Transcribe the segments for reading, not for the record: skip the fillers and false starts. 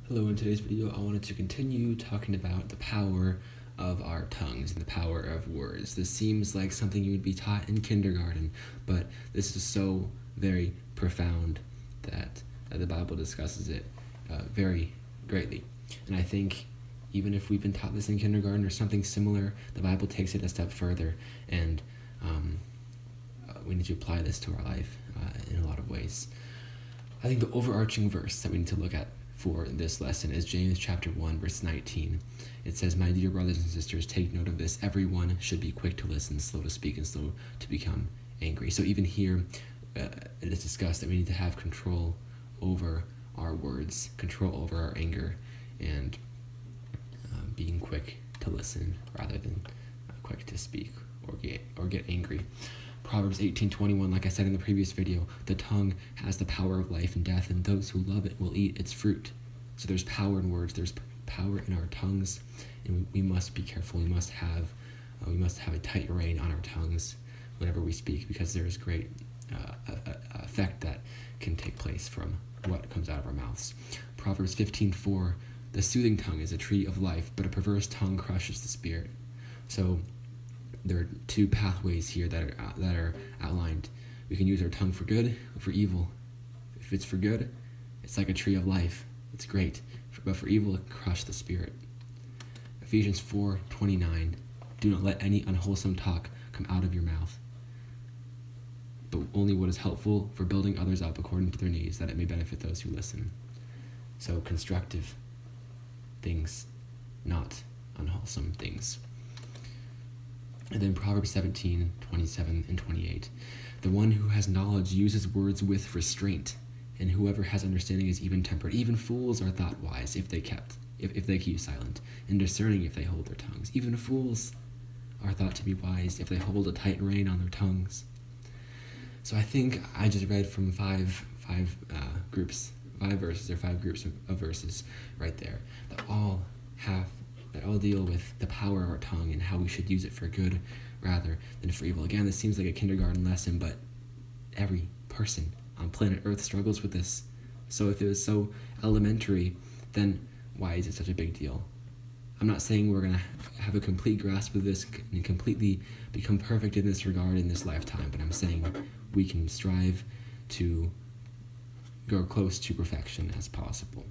Hello, in today's video I wanted to continue talking about the power of our tongues and the power of words. This seems like something you would be taught in kindergarten, but this is so very profound that the Bible discusses it very greatly. And I think even if we've been taught this in kindergarten or something similar, the Bible takes it a step further, and we need to apply this to our life in a lot of ways. I think the overarching verse that we need to look at for this lesson is James chapter 1, verse 19. It says, "My dear brothers and sisters, take note of this. Everyone should be quick to listen, slow to speak, and slow to become angry." So even here, it is discussed that we need to have control over our words, control over our anger, and being quick to listen rather than quick to speak or get angry. Proverbs 18:21, like I said in the previous video, the tongue has the power of life and death, and those who love it will eat its fruit. So there's power in words, there's power in our tongues, and we must be careful. We must have a tight rein on our tongues whenever we speak, because there is great effect that can take place from what comes out of our mouths. Proverbs 15:4, the soothing tongue is a tree of life, but a perverse tongue crushes the spirit. So there are two pathways here that are outlined. We can use our tongue for good or for evil. If it's for good, it's like a tree of life. It's great. But for evil, it can crush the spirit. Ephesians 4:29, do not let any unwholesome talk come out of your mouth, but only what is helpful for building others up according to their needs, that it may benefit those who listen. So constructive things, not unwholesome things. And then Proverbs 17:27 and 28. The one who has knowledge uses words with restraint, and whoever has understanding is even-tempered. Even fools are thought wise if they keep silent, and discerning if they hold their tongues. Even fools are thought to be wise if they hold a tight rein on their tongues. So I think I just read from five groups of verses right there that all deal with the power of our tongue and how we should use it for good rather than for evil. Again, this seems like a kindergarten lesson, but every person on planet Earth struggles with this. So if it was so elementary, then why is it such a big deal? I'm not saying we're going to have a complete grasp of this and completely become perfect in this regard in this lifetime, but I'm saying we can strive to go close to perfection as possible.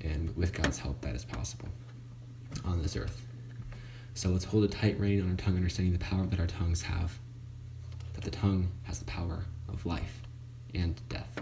And with God's help, that is possible on this earth. So let's hold a tight rein on our tongue, understanding the power that our tongues have, that the tongue has the power of life and death.